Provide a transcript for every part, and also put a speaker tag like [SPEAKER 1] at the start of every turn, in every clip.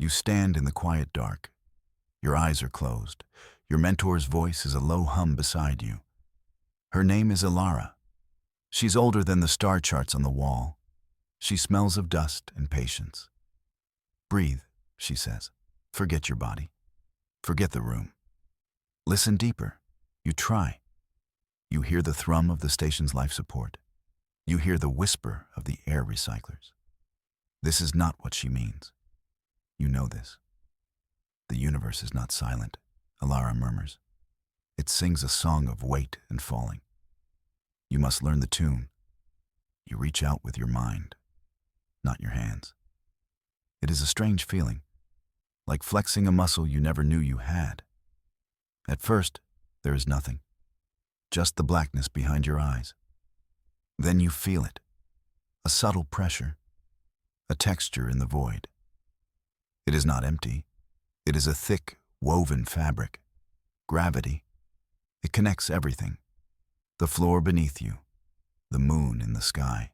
[SPEAKER 1] You stand in the quiet dark. Your eyes are closed. Your mentor's voice is a low hum beside you. Her name is Alara. She's older than the star charts on the wall. She smells of dust and patience. Breathe, she says. Forget your body. Forget the room. Listen deeper. You try. You hear the thrum of the station's life support. You hear the whisper of the air recyclers. This is not what she means. You know this. The universe is not silent, Alara murmurs. It sings a song of weight and falling. You must learn the tune. You reach out with your mind, not your hands. It is a strange feeling, like flexing a muscle you never knew you had. At first, there is nothing, just the blackness behind your eyes. Then you feel it, a subtle pressure, a texture in the void. It is not empty. It is a thick, woven fabric. Gravity. It connects everything. The floor beneath you, the moon in the sky,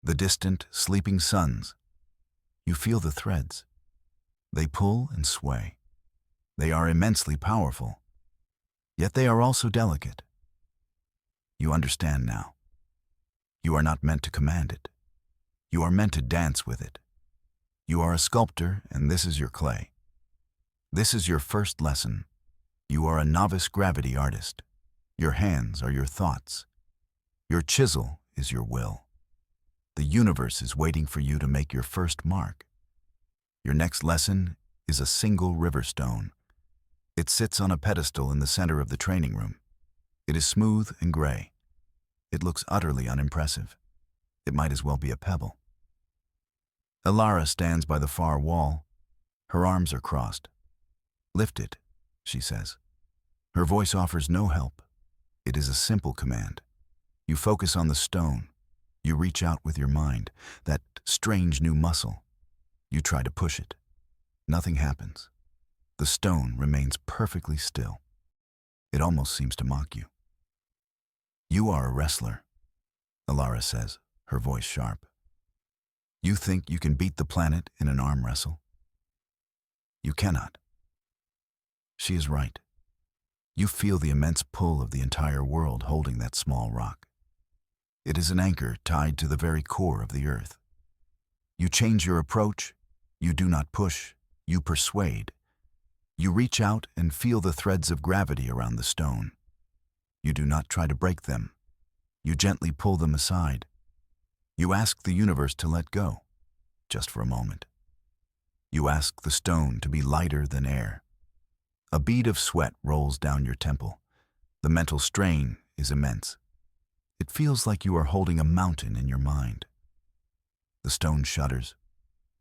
[SPEAKER 1] the distant, sleeping suns. You feel the threads. They pull and sway. They are immensely powerful, yet they are also delicate. You understand now. You are not meant to command it. You are meant to dance with it. You are a sculptor, and this is your clay. This is your first lesson. You are a novice gravity artist. Your hands are your thoughts. Your chisel is your will. The universe is waiting for you to make your first mark. Your next lesson is a single river stone. It sits on a pedestal in the center of the training room. It is smooth and gray. It looks utterly unimpressive. It might as well be a pebble. Alara stands by the far wall. Her arms are crossed. Lift it, she says. Her voice offers no help. It is a simple command. You focus on the stone. You reach out with your mind, that strange new muscle. You try to push it. Nothing happens. The stone remains perfectly still. It almost seems to mock you. You are a wrestler, Alara says, her voice sharp. You think you can beat the planet in an arm wrestle? You cannot. She is right. You feel the immense pull of the entire world holding that small rock. It is an anchor tied to the very core of the earth. You change your approach. You do not push. You persuade. You reach out and feel the threads of gravity around the stone. You do not try to break them. You gently pull them aside. You ask the universe to let go, just for a moment. You ask the stone to be lighter than air. A bead of sweat rolls down your temple. The mental strain is immense. It feels like you are holding a mountain in your mind. The stone shudders.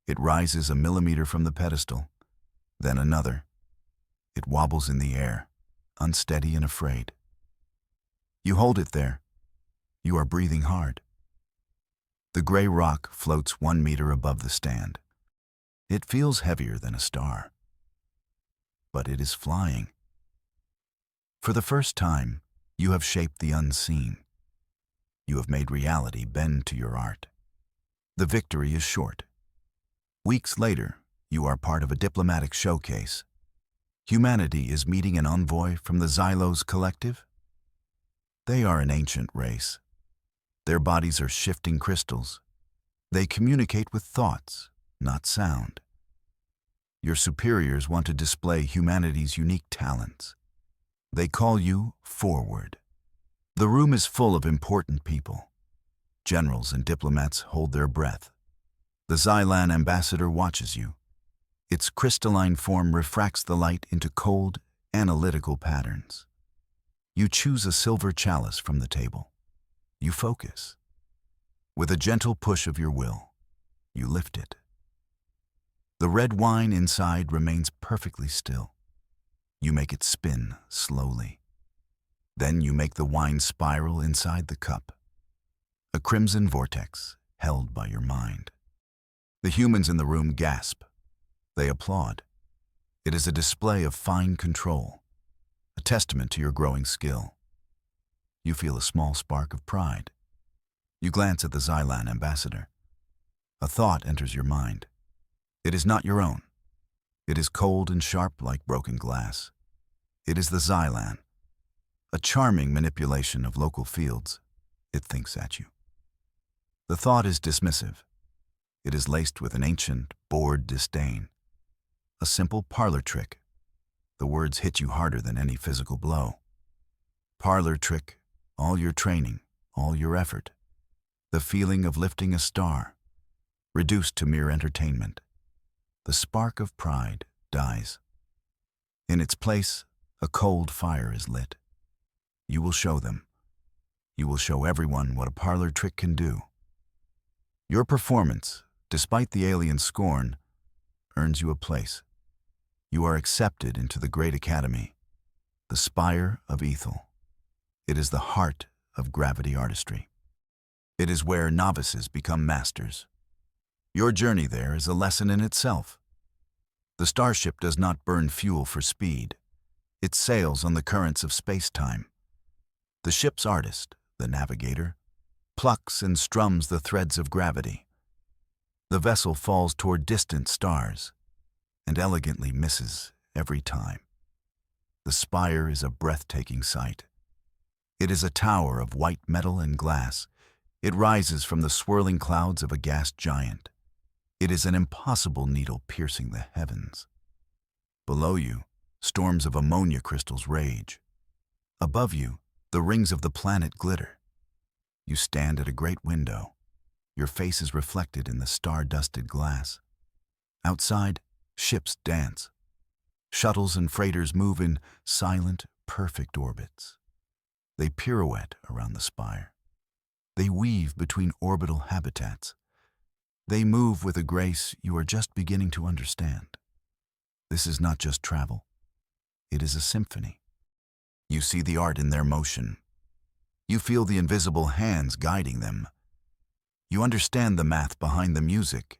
[SPEAKER 1] It rises a millimeter from the pedestal, then another. It wobbles in the air, unsteady and afraid. You hold it there. You are breathing hard. The gray rock floats 1 meter above the stand. It feels heavier than a star. But it is flying. For the first time, you have shaped the unseen. You have made reality bend to your art. The victory is short. Weeks later, you are part of a diplomatic showcase. Humanity is meeting an envoy from the Xylos Collective. They are an ancient race. Their bodies are shifting crystals. They communicate with thoughts, not sound. Your superiors want to display humanity's unique talents. They call you forward. The room is full of important people. Generals and diplomats hold their breath. The Xylan ambassador watches you. Its crystalline form refracts the light into cold, analytical patterns. You choose a silver chalice from the table. You focus. With a gentle push of your will, you lift it. The red wine inside remains perfectly still. You make it spin slowly. Then you make the wine spiral inside the cup. A crimson vortex held by your mind. The humans in the room gasp. They applaud. It is a display of fine control, a testament to your growing skill. You feel a small spark of pride. You glance at the Xylan ambassador. A thought enters your mind. It is not your own. It is cold and sharp like broken glass. It is the Xylan, a charming manipulation of local fields. It thinks at you. The thought is dismissive. It is laced with an ancient, bored disdain. A simple parlor trick. The words hit you harder than any physical blow. Parlor trick, all your training, all your effort. The feeling of lifting a star, reduced to mere entertainment. The spark of pride dies. In its place, a cold fire is lit. You will show them. You will show everyone what a parlor trick can do. Your performance, despite the alien scorn, earns you a place. You are accepted into the great academy, the spire of Ethel. It is the heart of gravity artistry. It is where novices become masters. Your journey there is a lesson in itself. The starship does not burn fuel for speed. It sails on the currents of space-time. The ship's artist, the navigator, plucks and strums the threads of gravity. The vessel falls toward distant stars and elegantly misses every time. The spire is a breathtaking sight. It is a tower of white metal and glass. It rises from the swirling clouds of a gas giant. It is an impossible needle piercing the heavens. Below you, storms of ammonia crystals rage. Above you, the rings of the planet glitter. You stand at a great window. Your face is reflected in the star-dusted glass. Outside, ships dance. Shuttles and freighters move in silent, perfect orbits. They pirouette around the spire. They weave between orbital habitats. They move with a grace you are just beginning to understand. This is not just travel. It is a symphony. You see the art in their motion. You feel the invisible hands guiding them. You understand the math behind the music.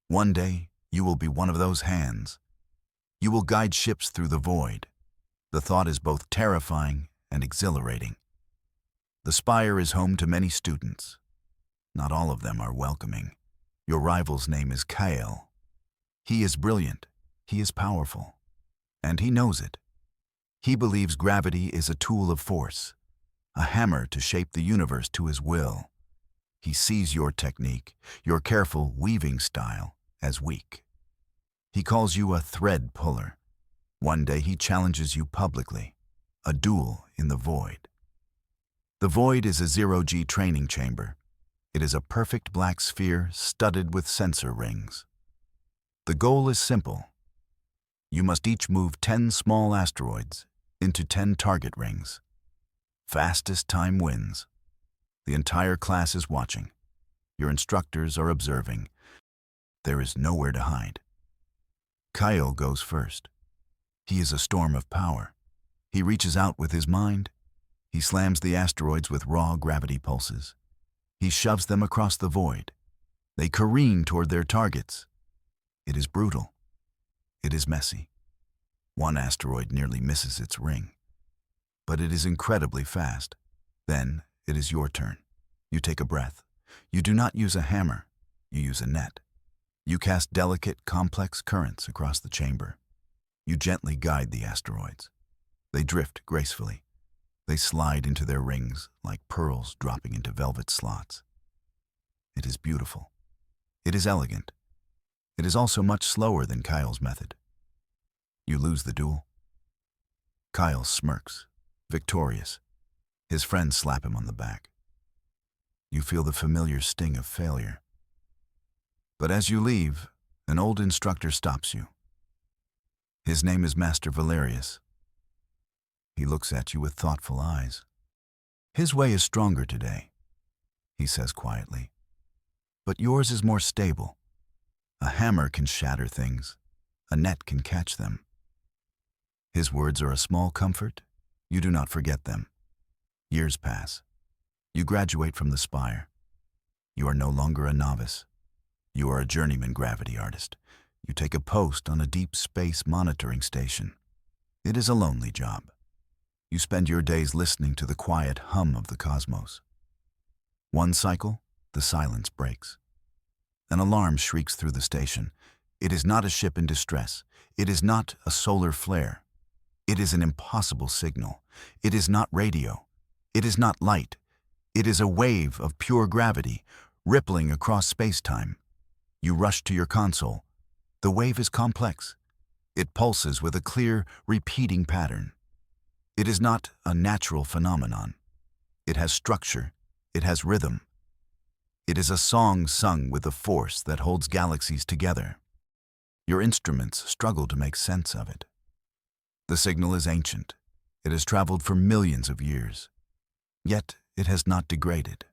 [SPEAKER 1] One day, you will be one of those hands. You will guide ships through the void. The thought is both terrifying and exhilarating. The spire is home to many students. Not all of them are welcoming. Your rival's name is Kyle. He is brilliant. He is powerful. And he knows it. He believes gravity is a tool of force, a hammer to shape the universe to his will. He sees your technique, your careful weaving style, as weak. He calls you a thread puller. One day he challenges you publicly, a duel in the void. The void is a zero-G training chamber. It is a perfect black sphere studded with sensor rings. The goal is simple. You must each move 10 small asteroids into 10 target rings. Fastest time wins. The entire class is watching. Your instructors are observing. There is nowhere to hide. Kyle goes first. He is a storm of power. He reaches out with his mind. He slams the asteroids with raw gravity pulses. He shoves them across the void. They careen toward their targets. It is brutal. It is messy. One asteroid nearly misses its ring. But it is incredibly fast. Then it is your turn. You take a breath. You do not use a hammer. You use a net. You cast delicate, complex currents across the chamber. You gently guide the asteroids. They drift gracefully. They slide into their rings like pearls dropping into velvet slots. It is beautiful. It is elegant. It is also much slower than Kyle's method. You lose the duel. Kyle smirks, victorious. His friends slap him on the back. You feel the familiar sting of failure. But as you leave, an old instructor stops you. His name is Master Valerius. He looks at you with thoughtful eyes. His way is stronger today, he says quietly. But yours is more stable. A hammer can shatter things. A net can catch them. His words are a small comfort. You do not forget them. Years pass. You graduate from the spire. You are no longer a novice. You are a journeyman gravity artist. You take a post on a deep space monitoring station. It is a lonely job. You spend your days listening to the quiet hum of the cosmos. One cycle, the silence breaks. An alarm shrieks through the station. It is not a ship in distress. It is not a solar flare. It is an impossible signal. It is not radio. It is not light. It is a wave of pure gravity, rippling across space-time. You rush to your console. The wave is complex. It pulses with a clear, repeating pattern. It is not a natural phenomenon. It has structure. It has rhythm. It is a song sung with a force that holds galaxies together. Your instruments struggle to make sense of it. The signal is ancient. It has traveled for millions of years. Yet it has not degraded.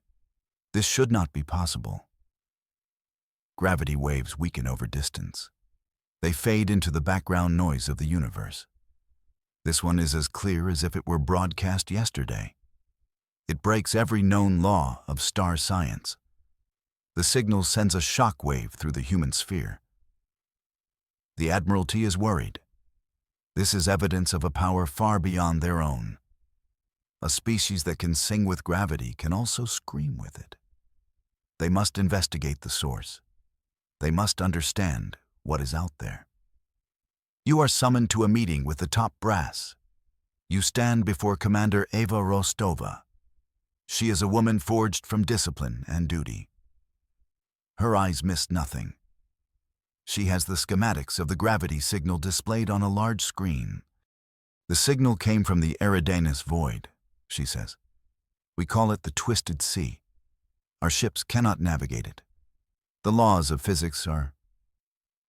[SPEAKER 1] This should not be possible. Gravity waves weaken over distance. They fade into the background noise of the universe. This one is as clear as if it were broadcast yesterday. It breaks every known law of star science. The signal sends a shock wave through the human sphere. The Admiralty is worried. This is evidence of a power far beyond their own. A species that can sing with gravity can also scream with it. They must investigate the source. They must understand what is out there. You are summoned to a meeting with the top brass. You stand before Commander Eva Rostova. She is a woman forged from discipline and duty. Her eyes miss nothing. She has the schematics of the gravity signal displayed on a large screen. The signal came from the Eridanus void, she says. We call it the Twisted Sea. Our ships cannot navigate it. The laws of physics are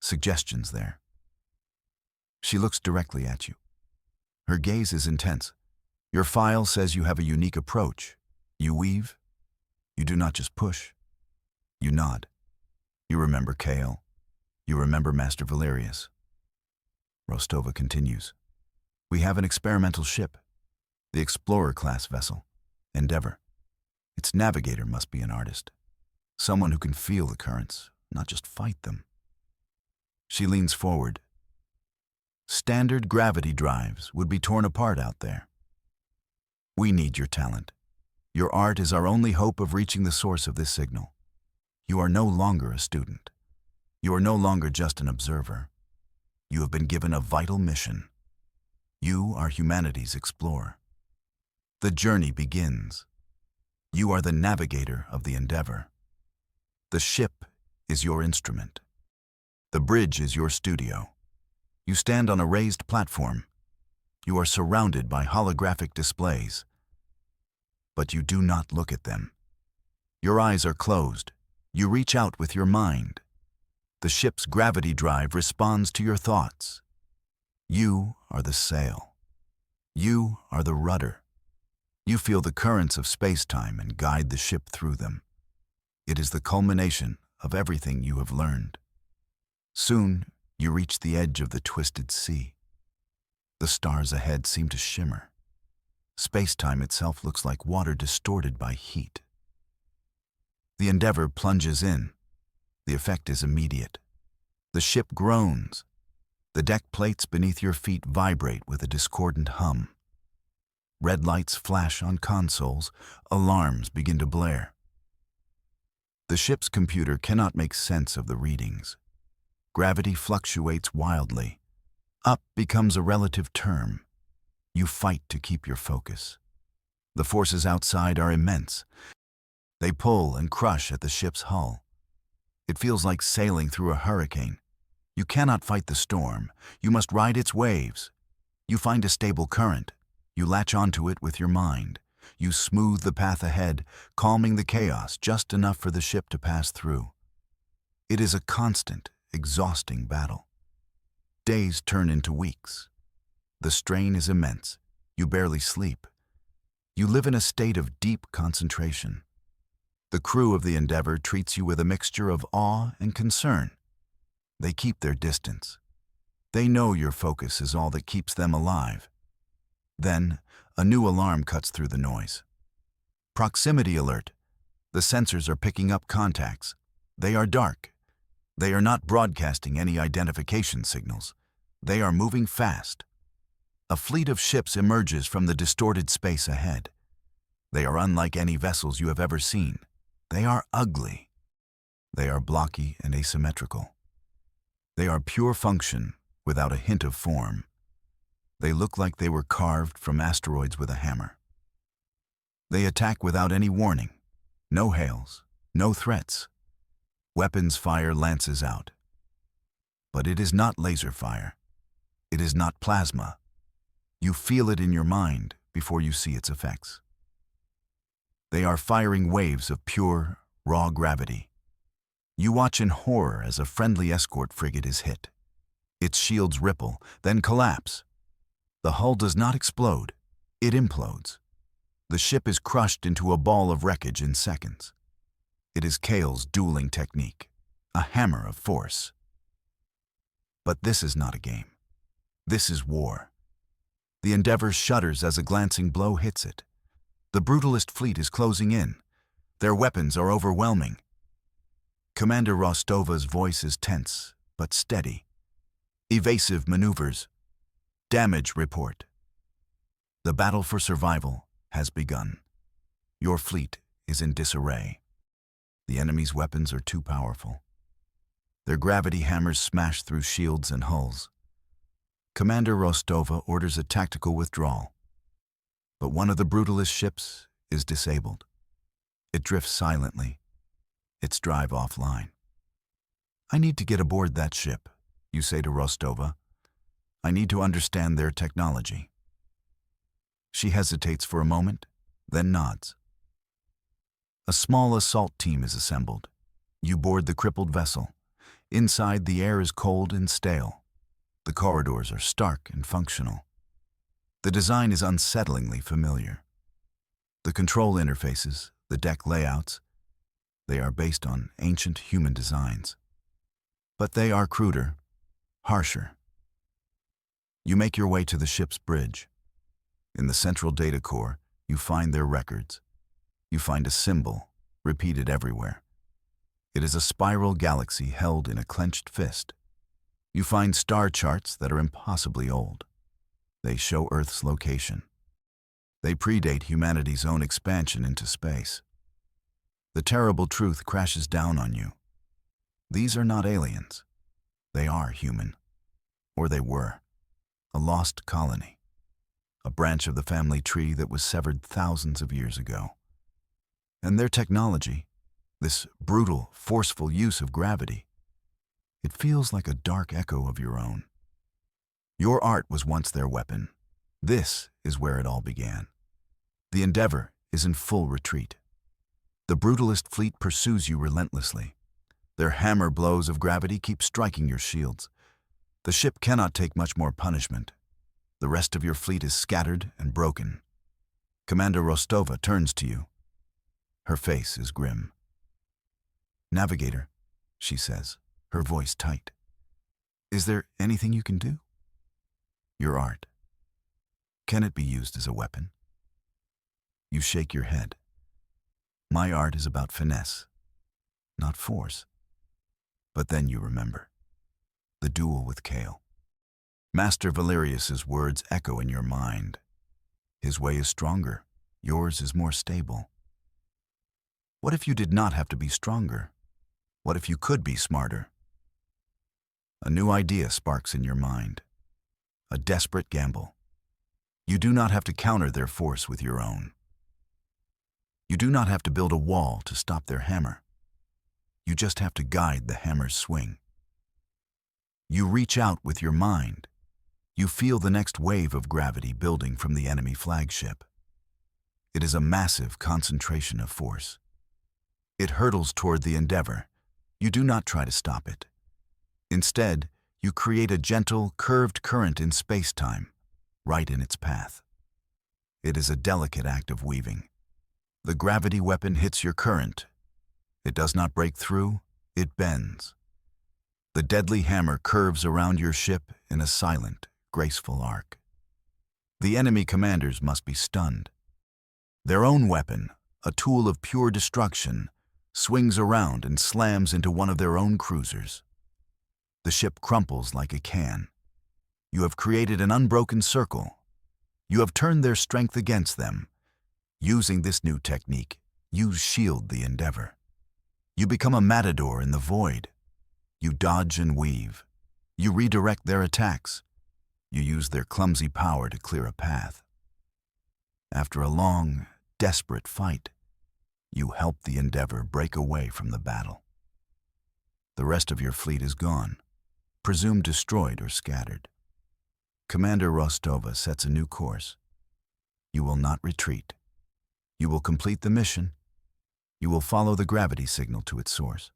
[SPEAKER 1] suggestions there. She looks directly at you. Her gaze is intense. Your file says you have a unique approach. You weave. You do not just push. You nod. You remember Kale. You remember Master Valerius. Rostova continues. We have an experimental ship, the Explorer-class vessel, Endeavor. Its navigator must be an artist, someone who can feel the currents, not just fight them. She leans forward. Standard gravity drives would be torn apart out there. We need your talent. Your art is our only hope of reaching the source of this signal. You are no longer a student. You are no longer just an observer. You have been given a vital mission. You are humanity's explorer. The journey begins. You are the navigator of the Endeavor. The ship is your instrument. The bridge is your studio. You stand on a raised platform. You are surrounded by holographic displays. But you do not look at them. Your eyes are closed. You reach out with your mind. The ship's gravity drive responds to your thoughts. You are the sail. You are the rudder. You feel the currents of space-time and guide the ship through them. It is the culmination of everything you have learned. Soon, you reach the edge of the Twisted Sea. The stars ahead seem to shimmer. Space-time itself looks like water distorted by heat. The Endeavor plunges in. The effect is immediate. The ship groans. The deck plates beneath your feet vibrate with a discordant hum. Red lights flash on consoles. Alarms begin to blare. The ship's computer cannot make sense of the readings. Gravity fluctuates wildly. Up becomes a relative term. You fight to keep your focus. The forces outside are immense. They pull and crush at the ship's hull. It feels like sailing through a hurricane. You cannot fight the storm. You must ride its waves. You find a stable current. You latch onto it with your mind. You smooth the path ahead, calming the chaos just enough for the ship to pass through. It is a constant, exhausting battle. Days turn into weeks. The strain is immense. You barely sleep. You live in a state of deep concentration. The crew of the Endeavor treats you with a mixture of awe and concern. They keep their distance. They know your focus is all that keeps them alive. Then, a new alarm cuts through the noise. Proximity alert. The sensors are picking up contacts. They are dark. They are not broadcasting any identification signals. They are moving fast. A fleet of ships emerges from the distorted space ahead. They are unlike any vessels you have ever seen. They are ugly. They are blocky and asymmetrical. They are pure function, without a hint of form. They look like they were carved from asteroids with a hammer. They attack without any warning. No hails, no threats. Weapons fire lances out. But it is not laser fire. It is not plasma. You feel it in your mind before you see its effects. They are firing waves of pure, raw gravity. You watch in horror as a friendly escort frigate is hit. Its shields ripple, then collapse. The hull does not explode, it implodes. The ship is crushed into a ball of wreckage in seconds. It is Kale's dueling technique, a hammer of force. But this is not a game. This is war. The Endeavor shudders as a glancing blow hits it. The brutalist fleet is closing in. Their weapons are overwhelming. Commander Rostova's voice is tense, but steady. Evasive maneuvers. Damage report. The battle for survival has begun. Your fleet is in disarray. The enemy's weapons are too powerful. Their gravity hammers smash through shields and hulls. Commander Rostova orders a tactical withdrawal. But one of the brutalist ships is disabled. It drifts silently, its drive offline. I need to get aboard that ship, you say to Rostova. I need to understand their technology. She hesitates for a moment, then nods. A small assault team is assembled. You board the crippled vessel. Inside, the air is cold and stale. The corridors are stark and functional. The design is unsettlingly familiar. The control interfaces, the deck layouts, they are based on ancient human designs. But they are cruder, harsher. You make your way to the ship's bridge. In the central data core, you find their records. You find a symbol, repeated everywhere. It is a spiral galaxy held in a clenched fist. You find star charts that are impossibly old. They show Earth's location. They predate humanity's own expansion into space. The terrible truth crashes down on you. These are not aliens. They are human. Or they were. A lost colony. A branch of the family tree that was severed thousands of years ago. And their technology, this brutal, forceful use of gravity, it feels like a dark echo of your own. Your art was once their weapon. This is where it all began. The Endeavor is in full retreat. The brutalist fleet pursues you relentlessly. Their hammer blows of gravity keep striking your shields. The ship cannot take much more punishment. The rest of your fleet is scattered and broken. Commander Rostova turns to you. Her face is grim. "Navigator," she says, her voice tight. "Is there anything you can do? Your art. Can it be used as a weapon?" You shake your head. My art is about finesse, not force. But then you remember. The duel with Kale. Master Valerius's words echo in your mind. His way is stronger. Yours is more stable. What if you did not have to be stronger? What if you could be smarter? A new idea sparks in your mind. A desperate gamble. You do not have to counter their force with your own. You do not have to build a wall to stop their hammer. You just have to guide the hammer's swing. You reach out with your mind. You feel the next wave of gravity building from the enemy flagship. It is a massive concentration of force. It hurtles toward the Endeavor. You do not try to stop it. Instead, you create a gentle, curved current in space-time, right in its path. It is a delicate act of weaving. The gravity weapon hits your current. It does not break through, it bends. The deadly hammer curves around your ship in a silent, graceful arc. The enemy commanders must be stunned. Their own weapon, a tool of pure destruction, swings around and slams into one of their own cruisers. The ship crumples like a can. You have created an unbroken circle. You have turned their strength against them. Using this new technique, you shield the Endeavor. You become a matador in the void. You dodge and weave. You redirect their attacks. You use their clumsy power to clear a path. After a long, desperate fight, you help the Endeavor break away from the battle. The rest of your fleet is gone, presumed destroyed or scattered. Commander Rostova sets a new course. You will not retreat. You will complete the mission. You will follow the gravity signal to its source.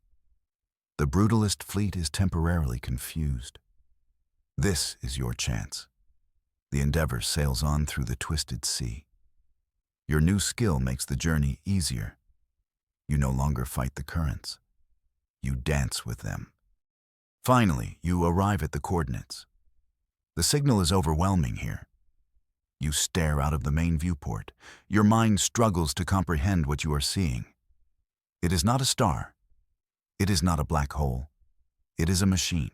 [SPEAKER 1] The brutalist fleet is temporarily confused. This is your chance. The Endeavor sails on through the twisted sea. Your new skill makes the journey easier. You no longer fight the currents. You dance with them. Finally, you arrive at the coordinates. The signal is overwhelming here. You stare out of the main viewport. Your mind struggles to comprehend what you are seeing. It is not a star. It is not a black hole. It is a machine.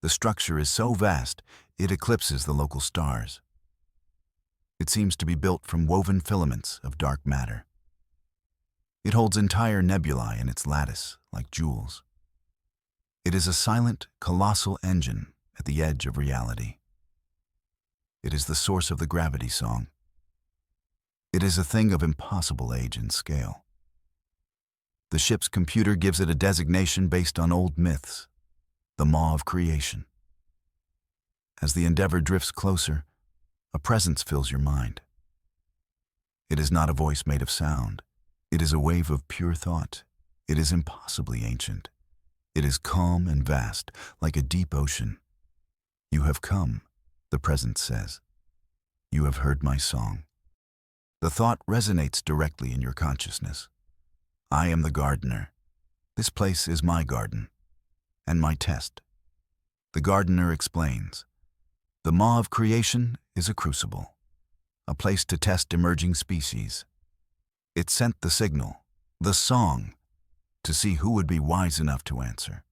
[SPEAKER 1] The structure is so vast, it eclipses the local stars. It seems to be built from woven filaments of dark matter. It holds entire nebulae in its lattice, like jewels. It is a silent, colossal engine at the edge of reality. It is the source of the gravity song. It is a thing of impossible age and scale. The ship's computer gives it a designation based on old myths, the maw of creation. As the Endeavor drifts closer, a presence fills your mind. It is not a voice made of sound. It is a wave of pure thought. It is impossibly ancient. It is calm and vast, like a deep ocean. You have come, the presence says. You have heard my song. The thought resonates directly in your consciousness. I am the gardener. This place is my garden, and my test. The gardener explains. The maw of creation is a crucible, a place to test emerging species. It sent the signal, the song, to see who would be wise enough to answer.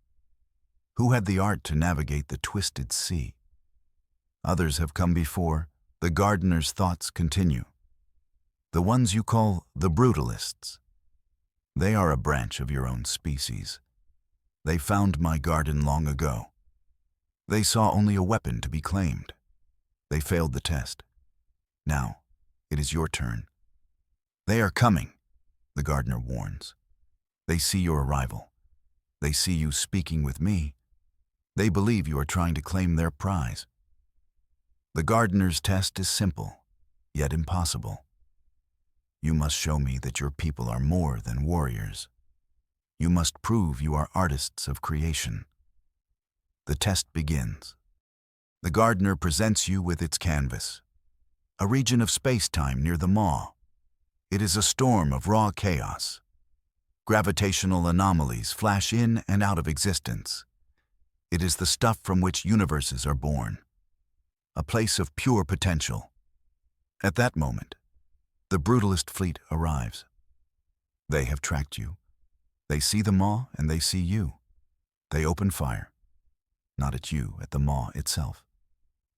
[SPEAKER 1] Who had the art to navigate the twisted sea? Others have come before. The gardener's thoughts continue. The ones you call the brutalists. They are a branch of your own species. They found my garden long ago. They saw only a weapon to be claimed. They failed the test. Now, it is your turn. They are coming, the gardener warns. They see your arrival. They see you speaking with me. They believe you are trying to claim their prize. The gardener's test is simple, yet impossible. You must show me that your people are more than warriors. You must prove you are artists of creation. The test begins. The gardener presents you with its canvas, a region of space-time near the maw. It is a storm of raw chaos. Gravitational anomalies flash in and out of existence. It is the stuff from which universes are born, a place of pure potential. At that moment, the brutalist fleet arrives. They have tracked you. They see the maw and they see you. They open fire. Not at you, at the maw itself.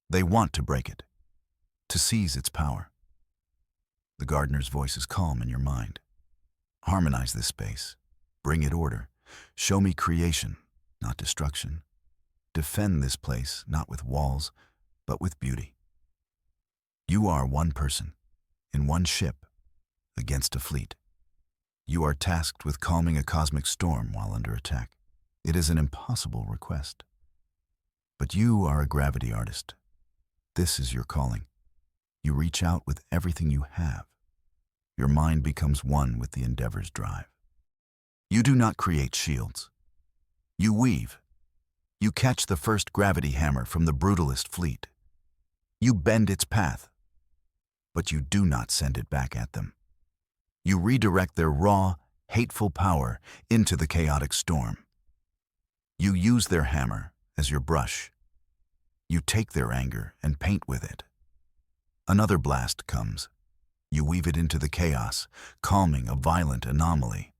[SPEAKER 1] They want to break it, to seize its power. The gardener's voice is calm in your mind. Harmonize this space. Bring it order. Show me creation, not destruction. Defend this place, not with walls, but with beauty. You are one person, in one ship, against a fleet. You are tasked with calming a cosmic storm while under attack. It is an impossible request. But you are a gravity artist. This is your calling. You reach out with everything you have. Your mind becomes one with the Endeavor's drive. You do not create shields. You weave. You catch the first gravity hammer from the brutalist fleet. You bend its path, but you do not send it back at them. You redirect their raw, hateful power into the chaotic storm. You use their hammer as your brush. You take their anger and paint with it. Another blast comes. You weave it into the chaos, calming a violent anomaly.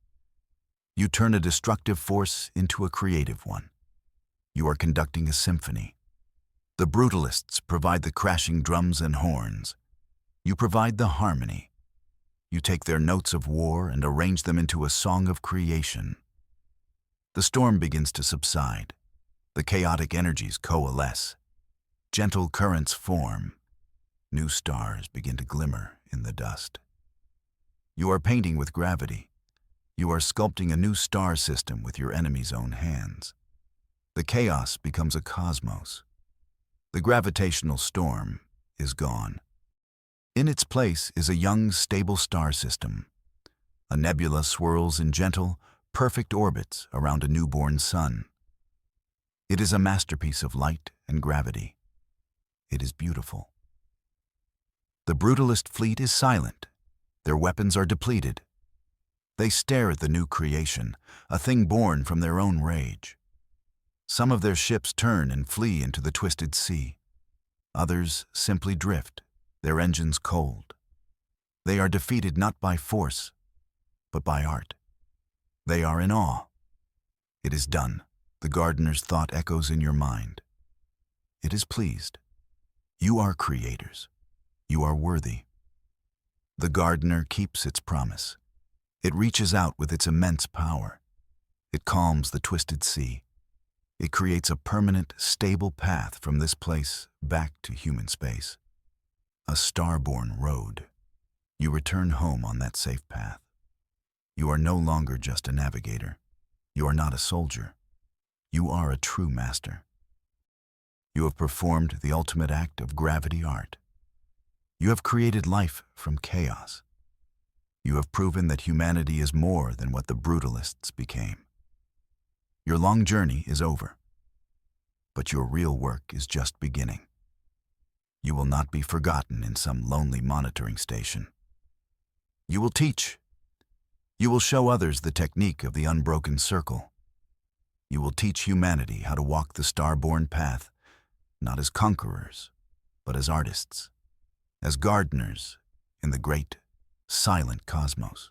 [SPEAKER 1] You turn a destructive force into a creative one. You are conducting a symphony. The brutalists provide the crashing drums and horns. You provide the harmony. You take their notes of war and arrange them into a song of creation. The storm begins to subside. The chaotic energies coalesce. Gentle currents form. New stars begin to glimmer in the dust. You are painting with gravity. You are sculpting a new star system with your enemy's own hands. The chaos becomes a cosmos. The gravitational storm is gone. In its place is a young, stable star system. A nebula swirls in gentle, perfect orbits around a newborn sun. It is a masterpiece of light and gravity. It is beautiful. The brutalist fleet is silent. Their weapons are depleted. They stare at the new creation, a thing born from their own rage. Some of their ships turn and flee into the twisted sea. Others simply drift, their engines cold. They are defeated not by force, but by art. They are in awe. It is done. The gardener's thought echoes in your mind. It is pleased. You are creators. You are worthy. The gardener keeps its promise. It reaches out with its immense power. It calms the twisted sea. It creates a permanent, stable path from this place back to human space. A star-born road. You return home on that safe path. You are no longer just a navigator. You are not a soldier. You are a true master. You have performed the ultimate act of gravity art. You have created life from chaos. You have proven that humanity is more than what the brutalists became. Your long journey is over, but your real work is just beginning. You will not be forgotten in some lonely monitoring station. You will teach. You will show others the technique of the unbroken circle. You will teach humanity how to walk the star-born path, not as conquerors, but as artists, as gardeners in the great, silent cosmos.